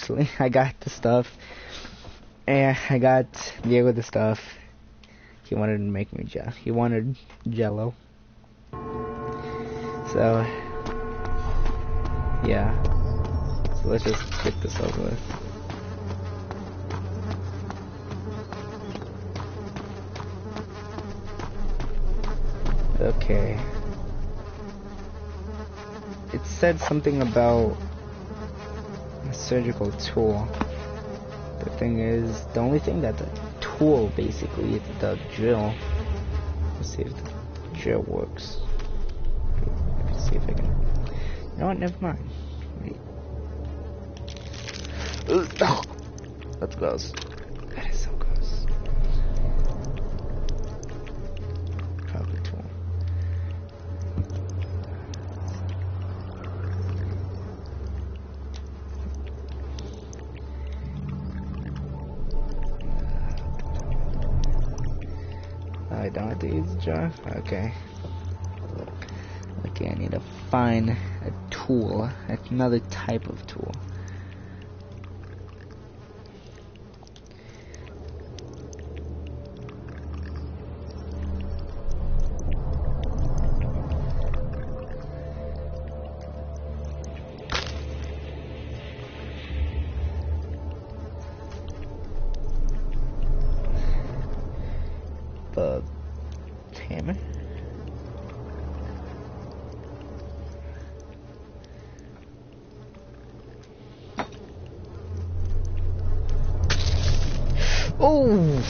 actually. I got the stuff. And I got Diego the stuff. He wanted to make me he wanted Jello. So yeah. So let's just get this over with. Okay. It said something about a surgical tool. The thing is, the only thing that the tool basically is the drill. Let's see if the drill works. Let's see if I can. You know what? Never mind. Wait. That's gross. That is so gross. Proper tool. I don't have to use the jar? Okay. Okay, I need to find a tool. Another type of tool. The hammer. Oh!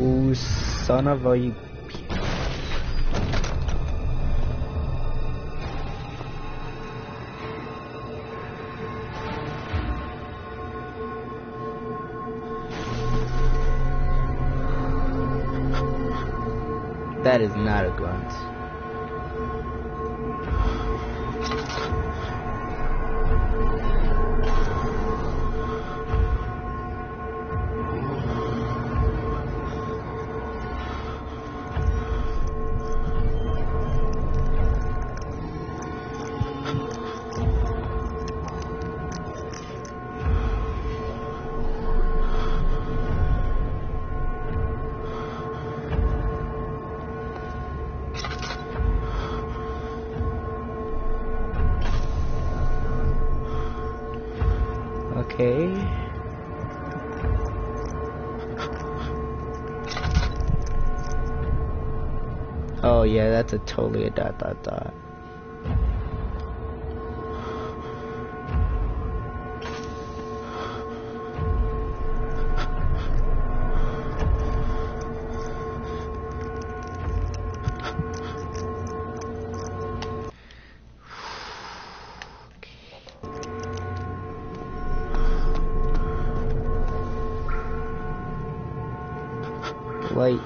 Ooh, son of a... That is not a grunt. Okay. Oh yeah, that's totally a ... Light.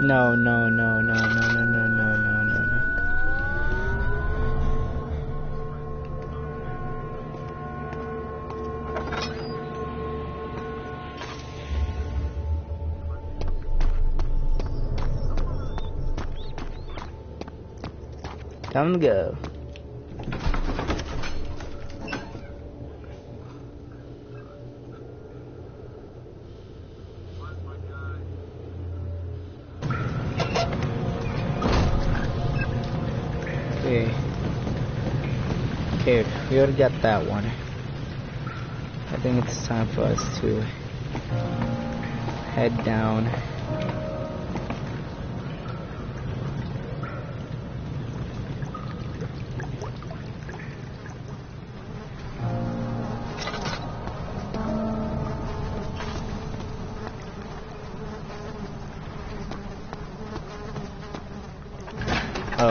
No, no, no, no, no, no, no, no, no, no, no. Time to go. Okay, we already got that one. I think it's time for us to head down.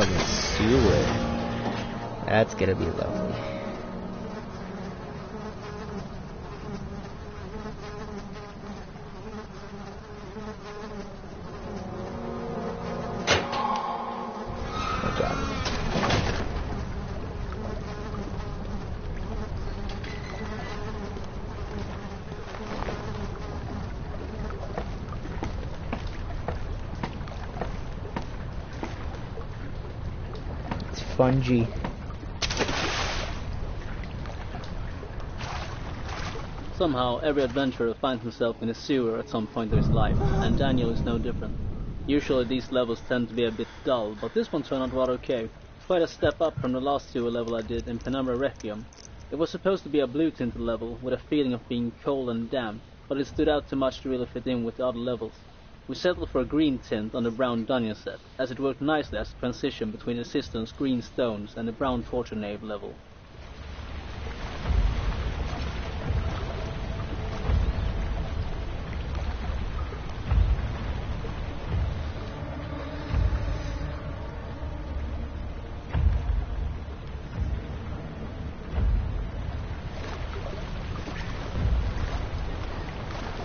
Oh, the sewer. That's gonna be lovely. Good job. It's fungi. Somehow, every adventurer finds himself in a sewer at some point of his life, and Daniel is no different. Usually these levels tend to be a bit dull, but this one turned out rather okay. Quite a step up from the last sewer level I did in Penumbra Requiem. It was supposed to be a blue-tinted level, with a feeling of being cold and damp, but it stood out too much to really fit in with the other levels. We settled for a green tint on the brown dungeon set, as it worked nicely as a transition between the Cistern's green stones and the brown torture nave level.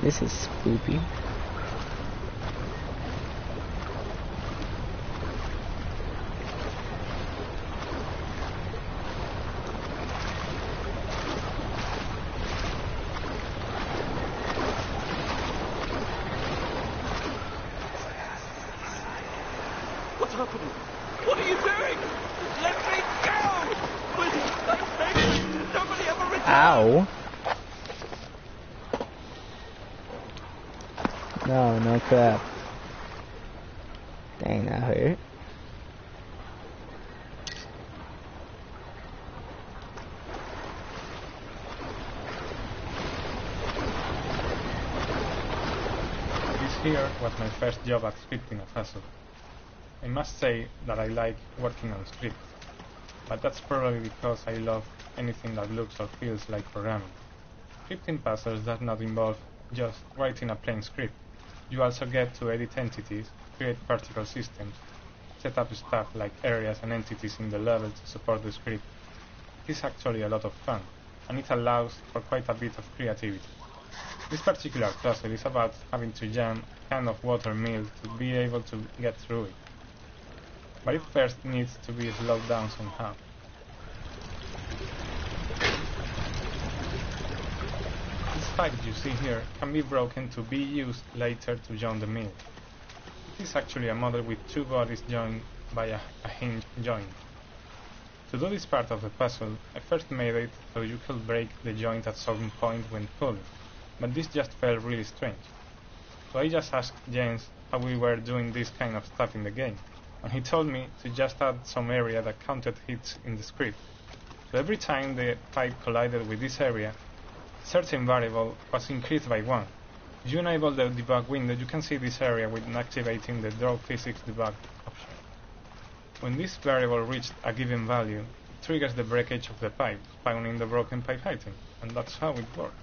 This is spooky. What's happening? What are you doing? Let me go! Please, don't take me! Nobody ever returns! Ow! No, no crap. Dang, that hurt. This here was my first job at scripting a puzzle. I must say that I like working on scripts, but that's probably because I love anything that looks or feels like programming. Scripting puzzles does not involve just writing a plain script. You also get to edit entities, create particle systems, set up stuff like areas and entities in the level to support the script. It is actually a lot of fun, and it allows for quite a bit of creativity. This particular puzzle is about having to jam a can of water mill to be able to get through it. But it first needs to be slowed down somehow. This pipe you see here can be broken to be used later to join the mill. It is actually a model with two bodies joined by a hinge joint. To do this part of the puzzle, I first made it so you could break the joint at some point when pulling, but this just felt really strange. So I just asked James how we were doing this kind of stuff in the game, and he told me to just add some area that counted hits in the script. So every time the pipe collided with this area, a certain variable was increased by 1. If you enable the debug window, you can see this area with activating the draw physics debug option. When this variable reached a given value, it triggers the breakage of the pipe, spawning the broken pipe item, and that's how it works.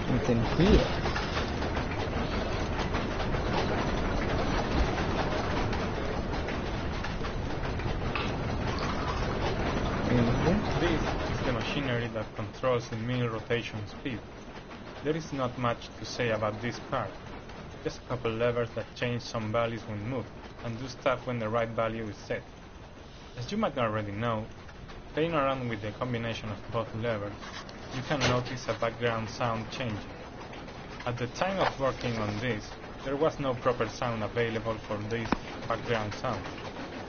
Something here. This is the machinery that controls the mill rotation speed. There is not much to say about this part, just a couple levers that change some values when moved, and do stuff when the right value is set. As you might already know, playing around with the combination of both levers, you can notice a background sound changing. At the time of working on this, There was no proper sound available for this background sound,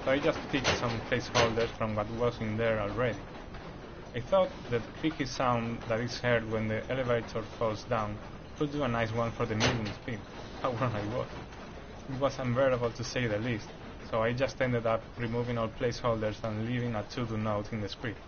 so I just picked some placeholders from what was in there already. I thought the creaky sound that is heard when the elevator falls down could do a nice one for the medium speed. How wrong I was. It was unbearable to say the least, so I just ended up removing all placeholders and leaving a to-do note in the script.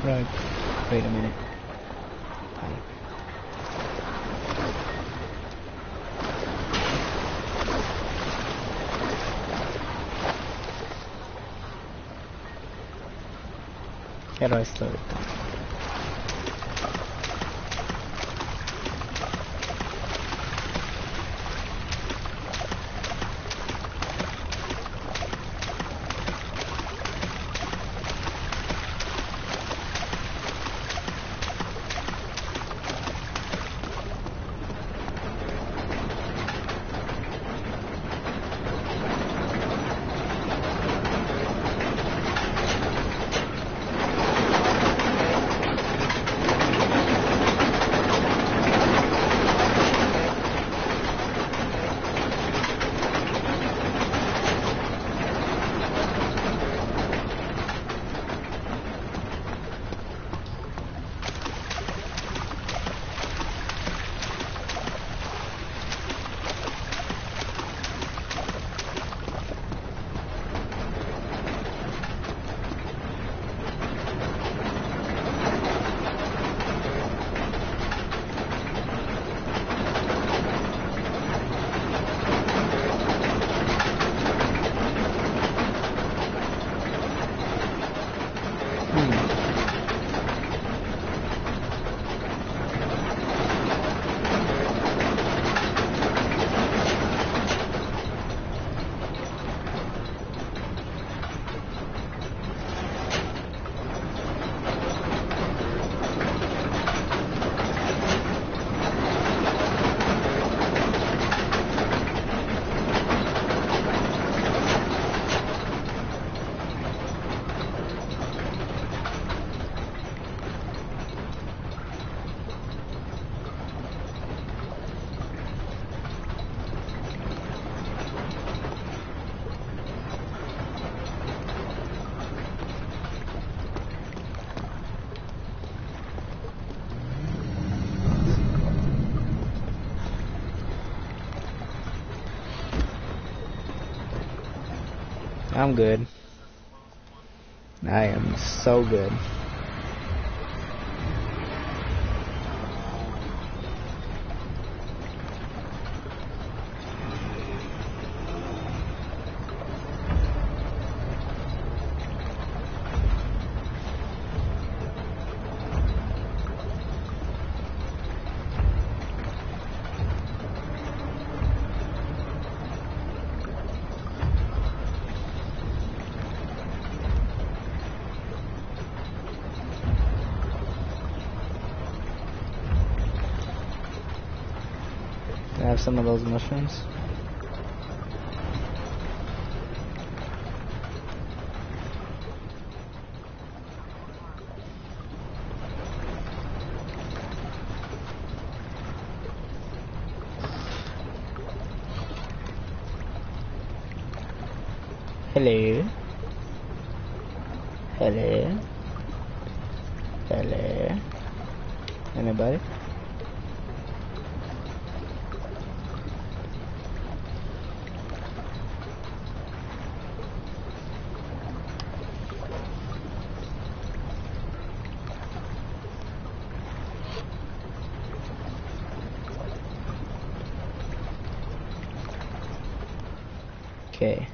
Right. Wait a minute. How do I slow it down? I'm good. I am so good. Can I have some of those mushrooms? Hello? Hello? Hello? Anybody? Okay.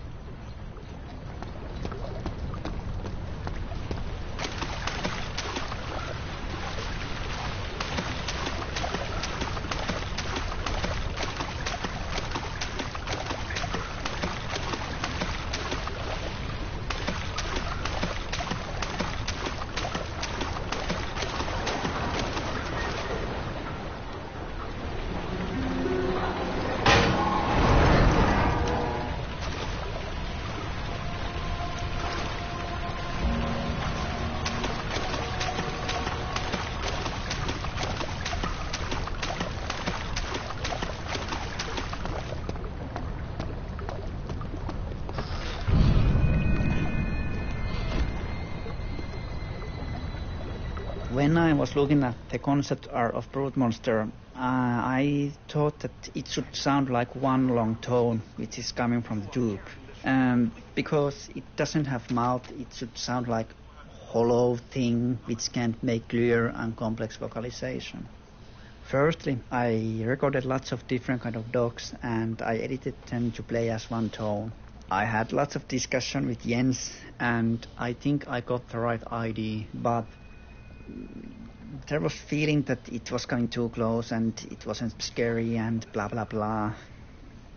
When I was looking at the concept art of Brute Monster, I thought that it should sound like one long tone which is coming from the tube. Because it doesn't have mouth, it should sound like hollow thing which can't make clear and complex vocalization. Firstly, I recorded lots of different kind of dogs and I edited them to play as one tone. I had lots of discussion with Jens and I think I got the right idea, but there was feeling that it was coming too close and it wasn't scary and blah blah blah.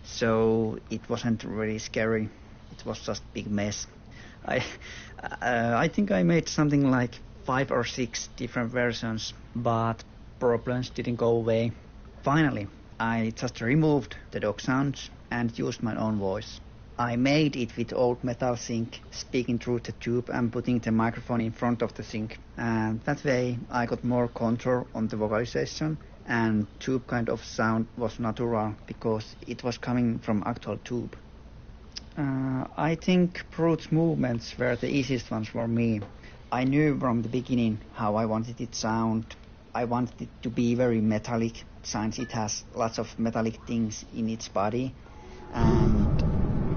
So it wasn't really scary. It was just big mess. I think I made something like 5 or 6 different versions, but problems didn't go away. Finally, I just removed the dog sounds and used my own voice. I made it with old metal sync, speaking through the tube and putting the microphone in front of the sync. And that way I got more control on the vocalization, and tube kind of sound was natural because it was coming from actual tube. I think Brute's movements were the easiest ones for me. I knew from the beginning how I wanted it to sound. I wanted it to be very metallic, since it has lots of metallic things in its body, and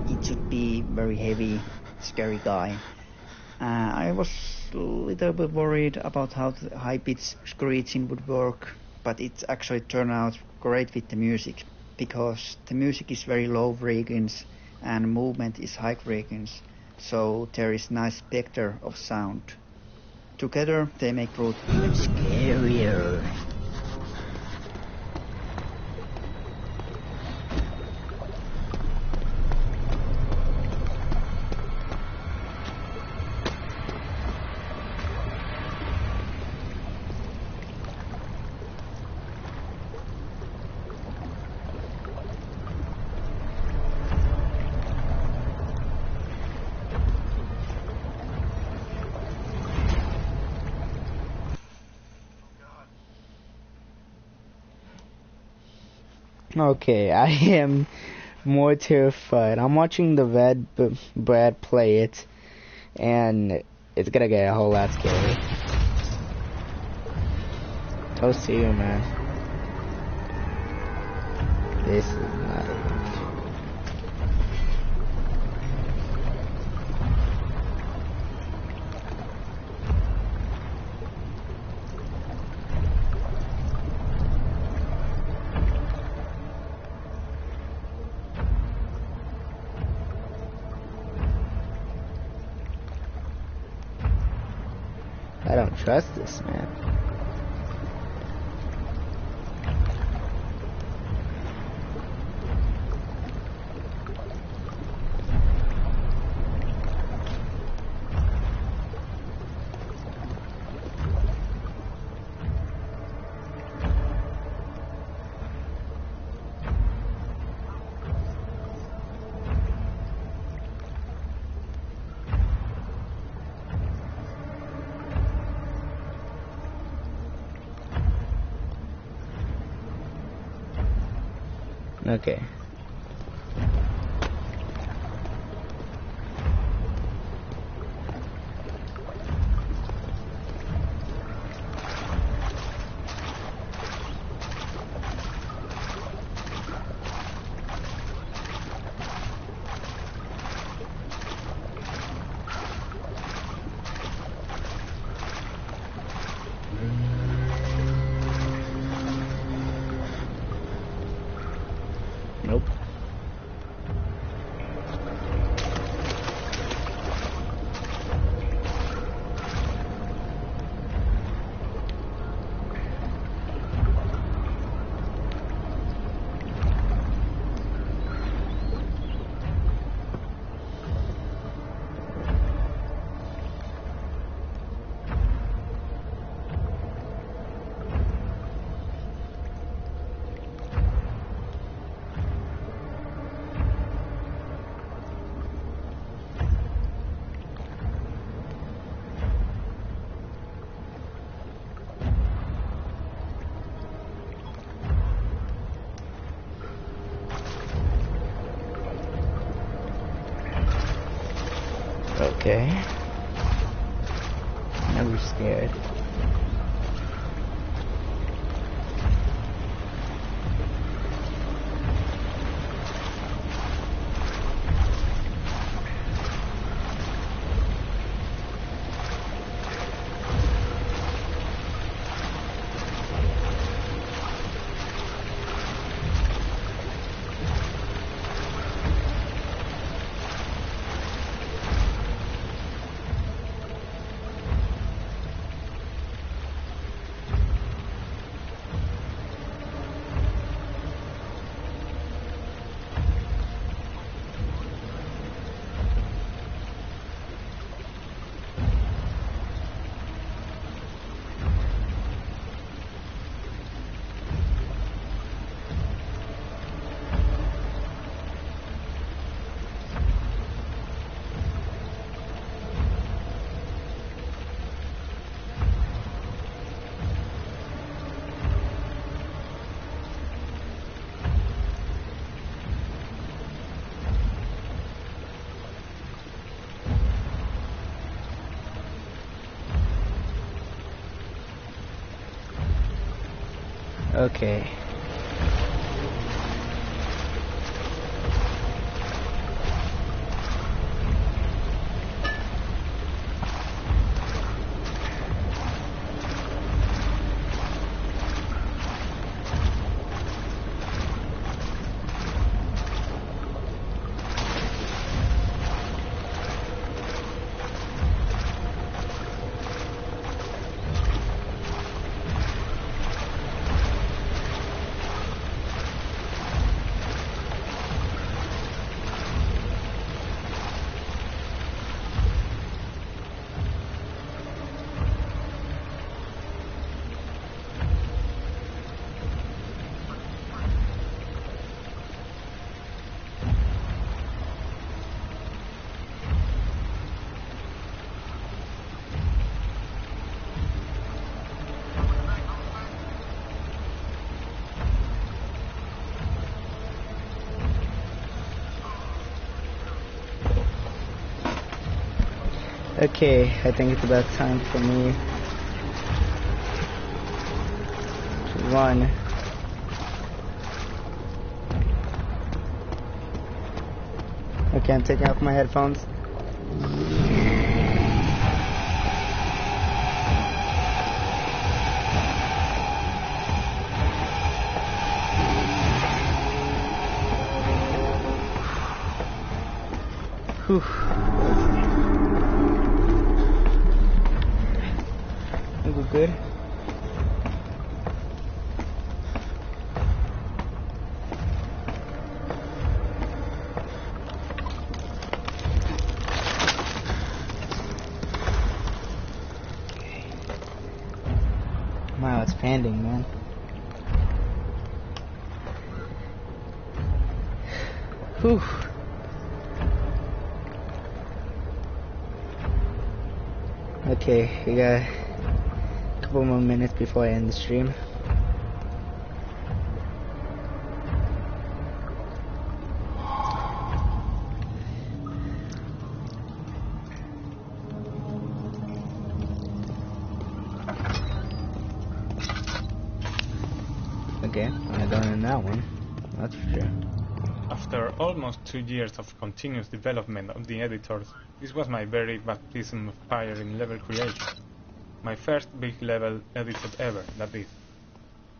it should be very heavy, scary guy. I was a little bit worried about how the high-pitched screeching would work, but it actually turned out great with the music, because the music is very low frequency and movement is high frequency, so there is nice spectre of sound. Together they make Brute even scarier. Okay, I am more terrified. I'm watching the Brad play it, and it's gonna get a whole lot scary. Oh, see you, man. This is not it. I don't trust this, man. Okay. Nope. Okay. Never scared. Okay. Okay, I think it's about time for me to run. Okay, I'm taking off my headphones. Whew. We're good. Wow, it's panting, man. Whew. Okay, we got a couple more minutes before I end the stream. Okay, I'm not going in that one. That's for sure. After almost 2 years of continuous development of the editors, this was my very baptism of fire in level creation. My first big level edited ever, that is.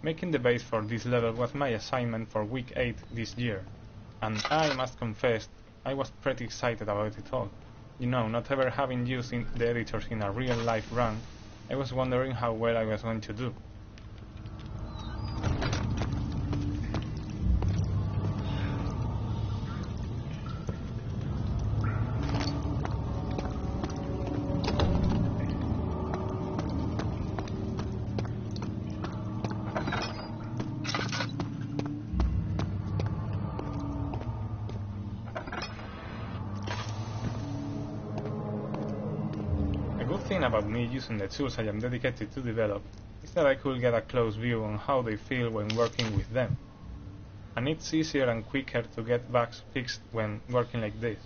Making the base for this level was my assignment for week 8 this year, and I must confess, I was pretty excited about it all. You know, not ever having used the editors in a real life run, I was wondering how well I was going to do. About me using the tools I am dedicated to develop is that I could get a close view on how they feel when working with them. And it's easier and quicker to get bugs fixed when working like this,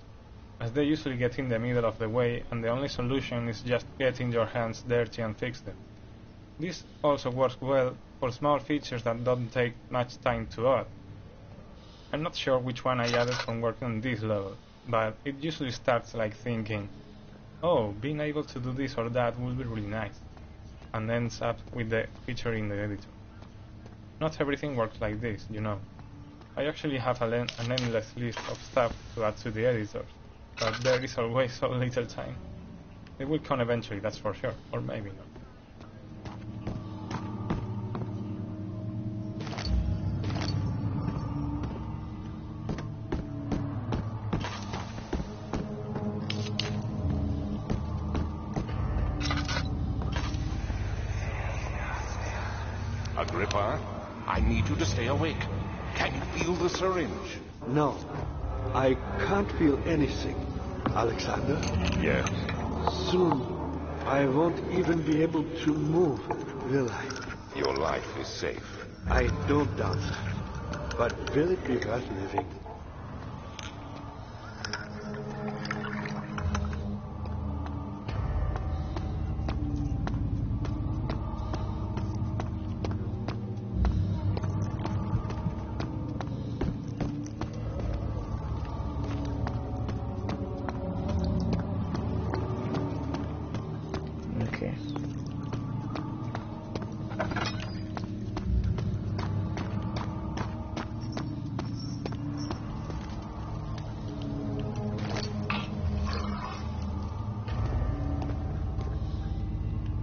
as they usually get in the middle of the way and the only solution is just getting your hands dirty and fix them. This also works well for small features that don't take much time to add. I'm not sure which one I added from working on this level, but it usually starts like thinking, oh, being able to do this or that would be really nice, and ends up with the feature in the editor. Not everything works like this, you know. I actually have an endless list of stuff to add to the editors, but there is always so little time. It will come eventually, that's for sure, or maybe not. Agrippa, I need you to stay awake. Can you feel the syringe? No, I can't feel anything. Alexander? Yes. Soon, I won't even be able to move, will I? Your life is safe. I don't doubt that. But will it be worth living?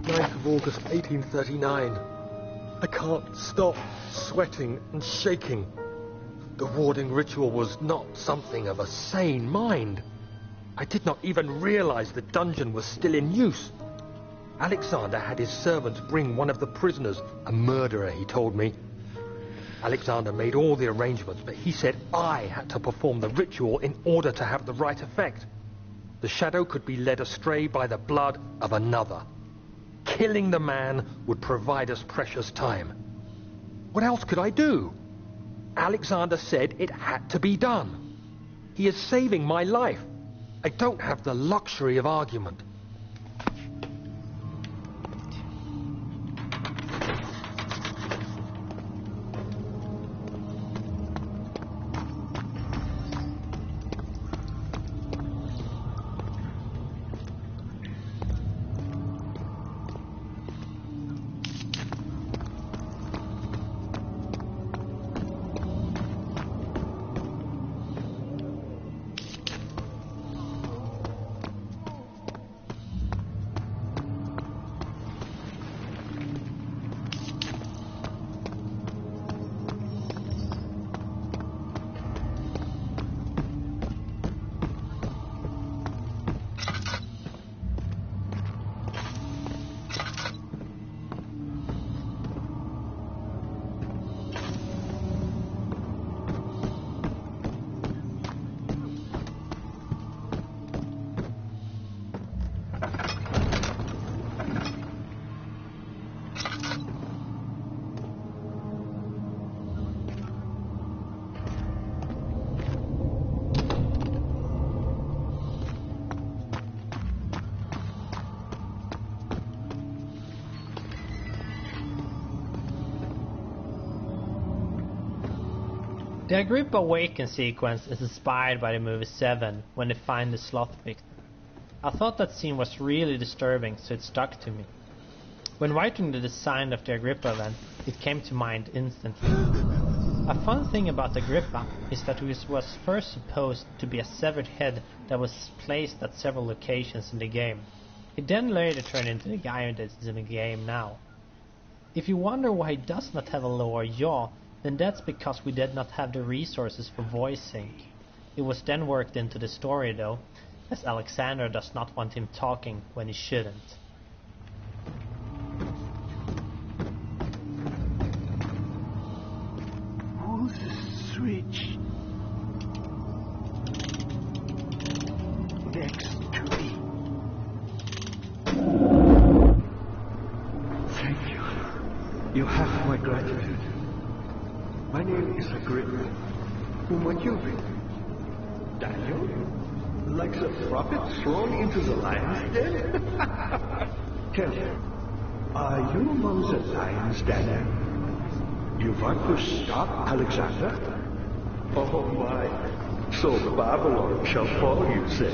9th of August, 1839. I can't stop sweating and shaking. The warding ritual was not something of a sane mind. I did not even realize the dungeon was still in use. Alexander had his servants bring one of the prisoners, a murderer, he told me. Alexander made all the arrangements, but he said I had to perform the ritual in order to have the right effect. The shadow could be led astray by the blood of another. Killing the man would provide us precious time. What else could I do? Alexander said it had to be done. He is saving my life. I don't have the luxury of argument. The Agrippa Awaken sequence is inspired by the movie Seven when they find the sloth victim. I thought that scene was really disturbing, so it stuck to me. When writing the design of the Agrippa event, it came to mind instantly. A fun thing about Agrippa is that it was first supposed to be a severed head that was placed at several locations in the game. It then later turned into the guy that is in the game now. If you wonder why he does not have a lower jaw, then that's because we did not have the resources for voice sync. It was then worked into the story though, as Alexander does not want him talking when he shouldn't. Who's the switch? Next to me. Thank you. You have my gratitude. My name is Agrippa. Whom might you be? Daniel? Like the prophet thrown into the lion's den? Tell me, are you among the lions, Daniel? You want to stop Alexander? Oh my, so Babylon shall fall, you say?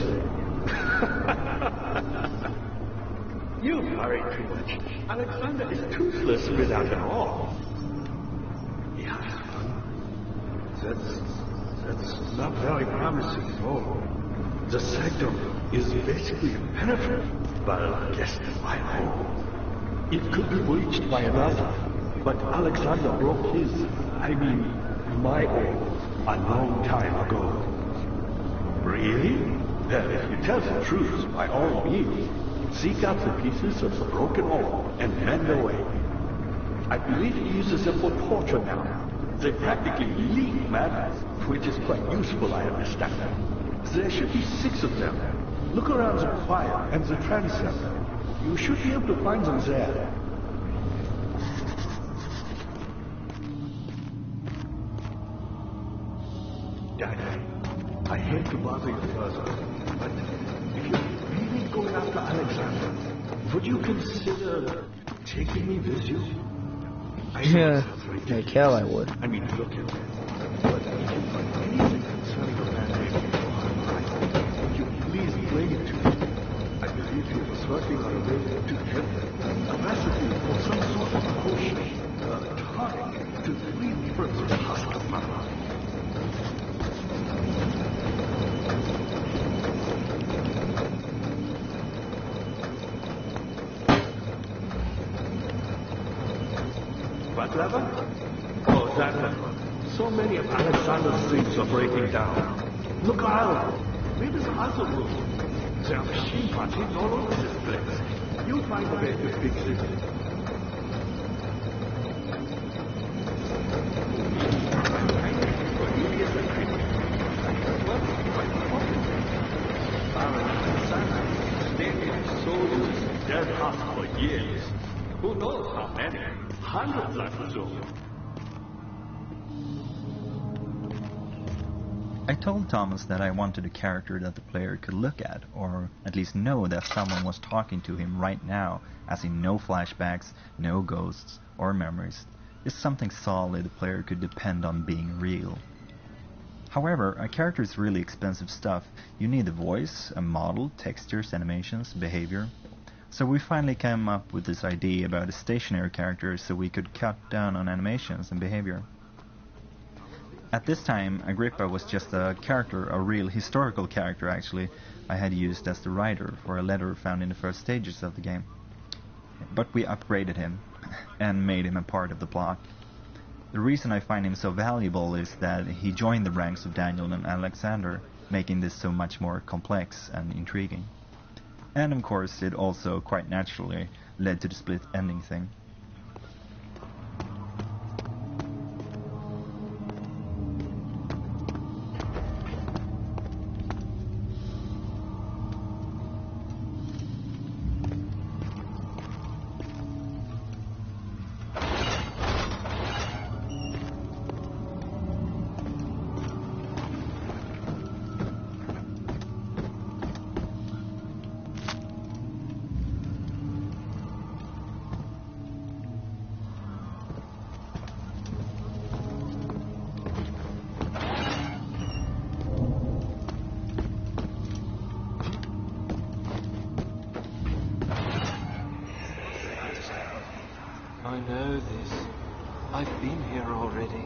You worry too much. Alexander is toothless without an all. That's not very promising at all. The sanctum is basically impenetrable, but I guess I hope. It could be breached by another, but Alexander broke his, my oath, a long time ago. Really? Well, if you tell the truth, by all means, seek out the pieces of the broken oath and mend away. I believe he uses them for torture now. They practically leak madness, which is quite useful, I understand. There should be 6 of them. Look around the choir and the transept. You should be able to find them there. Daniel, I hate to bother you further, but if you're really going after Alexander, would you consider taking me with you? Yeah, like hell I would. I mean, look at it. But if you find anything concerning a man named Johann, would you please bring it to me? I believe he was working on a way to get a recipe for some sort of potion, tonic to free me from the husk of my life. What level? Oh, that level. So many of Alexander's things are breaking down. Look out! Maybe the other room. There are machine parts all over this place. You'll find a way to fix it. Dead hot for years. Who knows how many? Hundreds, I presume. I told Thomas that I wanted a character that the player could look at, or at least know that someone was talking to him right now, as in no flashbacks, no ghosts, or memories. Just something solid the player could depend on being real. However, a character is really expensive stuff. You need a voice, a model, textures, animations, behavior. So we finally came up with this idea about a stationary character so we could cut down on animations and behavior. At this time, Agrippa was just a character, a real historical character actually, I had used as the writer for a letter found in the first stages of the game. But we upgraded him and made him a part of the plot. The reason I find him so valuable is that he joined the ranks of Daniel and Alexander, making this so much more complex and intriguing. And of course, it also quite naturally led to the split ending thing. I know this. I've been here already.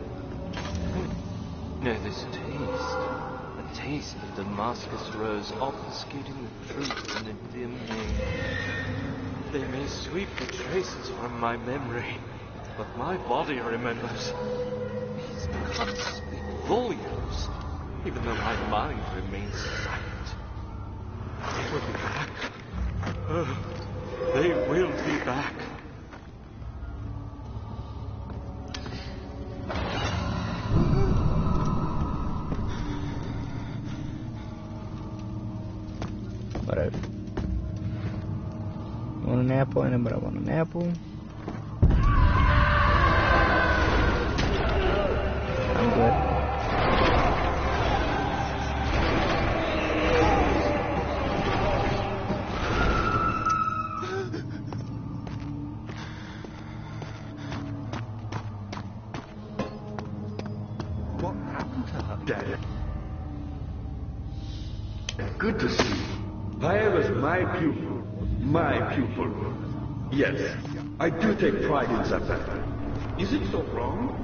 Know this taste. A taste of Damascus rose obfuscating the truth in a dim name. They may sweep the traces from my memory, but my body remembers. These cuts speak volumes, even though my mind remains silent. They will be back. Oh, they will be back. Whatever. Want an apple? Anybody want an apple? I'm good. What happened to her, Daddy? Good to see you. Paya was my pupil. My pupil. Yes, I do take pride in that fact. Is it so wrong?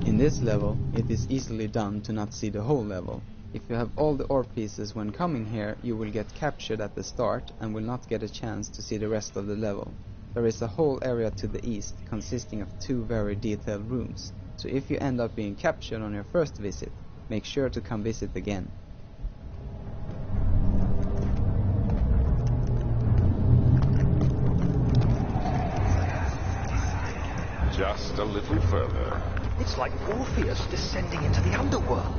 In this level, it is easily done to not see the whole level. If you have all the ore pieces when coming here, you will get captured at the start and will not get a chance to see the rest of the level. There is a whole area to the east consisting of 2 very detailed rooms, so if you end up being captured on your first visit, make sure to come visit again. Just a little further. It's like Orpheus descending into the underworld.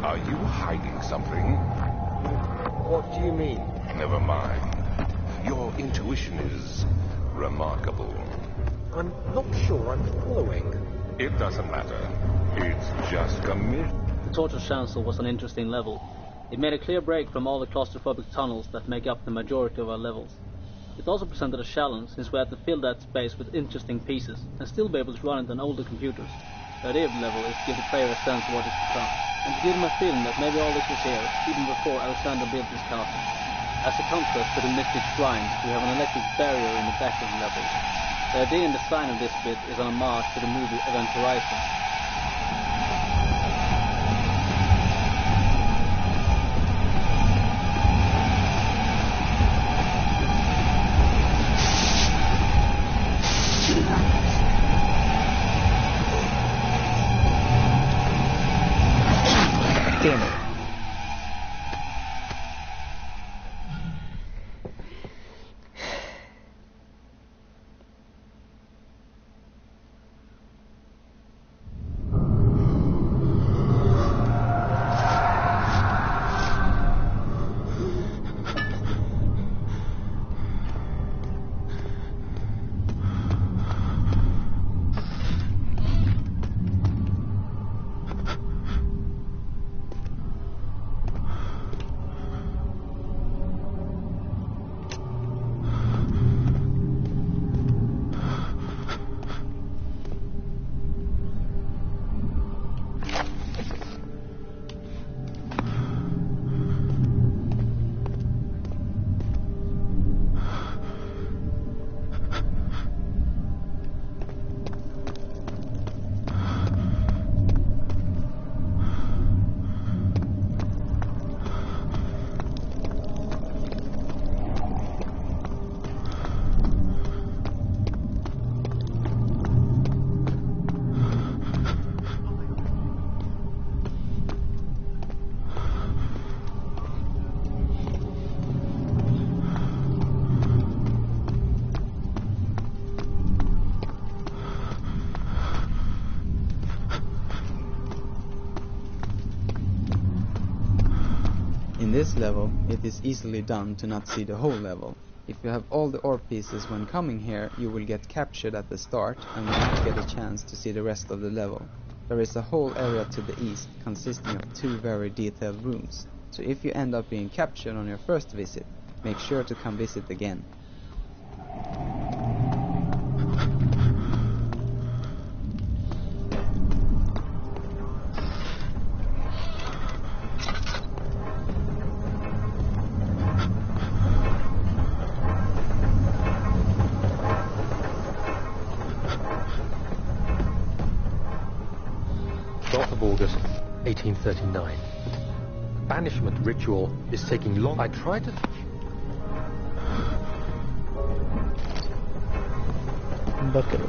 Are you hiding something? What do you mean? Never mind. Your intuition is remarkable. I'm not sure I'm following. It doesn't matter. It's just a myth. The Torture Chancel was an interesting level. It made a clear break from all the claustrophobic tunnels that make up the majority of our levels. It also presented a challenge, since we had to fill that space with interesting pieces and still be able to run it on older computers. The idea of the level is to give the player a sense of what is to come, and to give them a feeling that maybe all this was here, even before Alexander built his castle. As a contrast to the mystic shrines, we have an electric barrier in the back of the level. The idea and design of this bit is an homage to the movie Event Horizon. Damn it. In this level, it is easily done to not see the whole level. If you have all the ore pieces when coming here, you will get captured at the start and will not get a chance to see the rest of the level. There is a whole area to the east consisting of 2 very detailed rooms, so if you end up being captured on your first visit, make sure to come visit again. August 1839. Banishment ritual is taking long. I tried to... Bucket.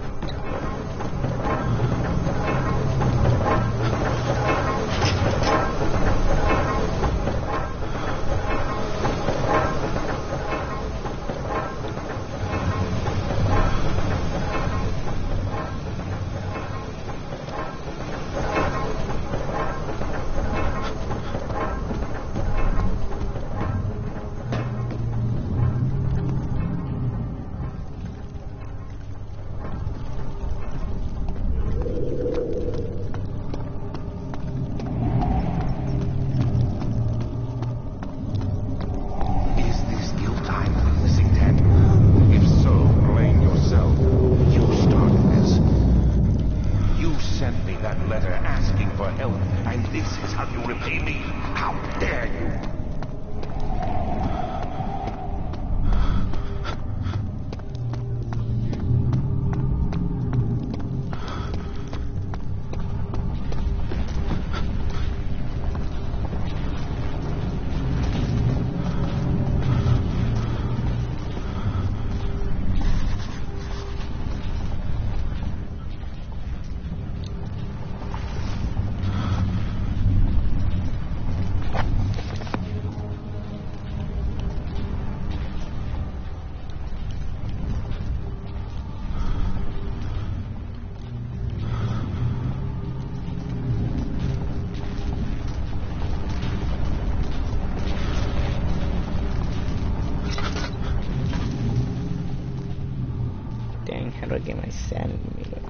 gotta get my sanity meter.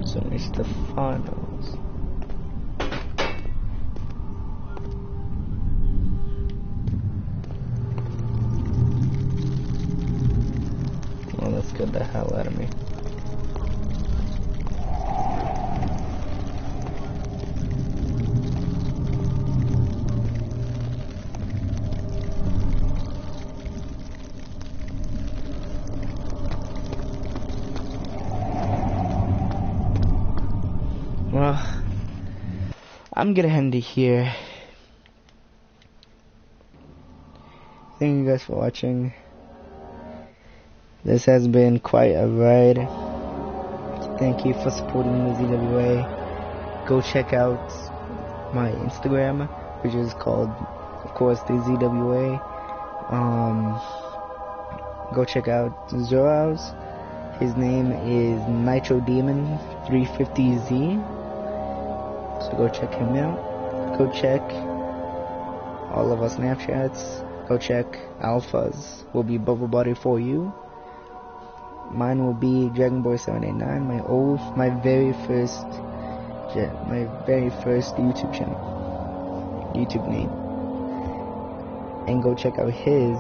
So it's the finals. Well, let's get the hell out of me. Well, I'm gonna end it here. Thank you guys for watching. This has been quite a ride. Thank you for supporting the Z.W.A. Go check out my Instagram, which is called, of course, the Z.W.A. Go check out Z.W.A's. His name is Nitro Demon 350Z. So go check him out. Go check all of our Snapchats. Go check Alpha's. Will be Bubble Body for you. Mine will be Dragon Boy 789. My very first YouTube channel, YouTube name. And go check out his.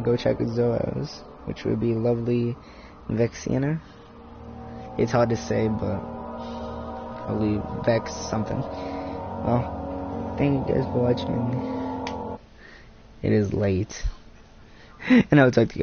Go check out Z.W.A's, which would be Lovely Vexiana. It's hard to say, but probably Vex something. Well, thank you guys for watching. It is late, and I'll talk to you guys.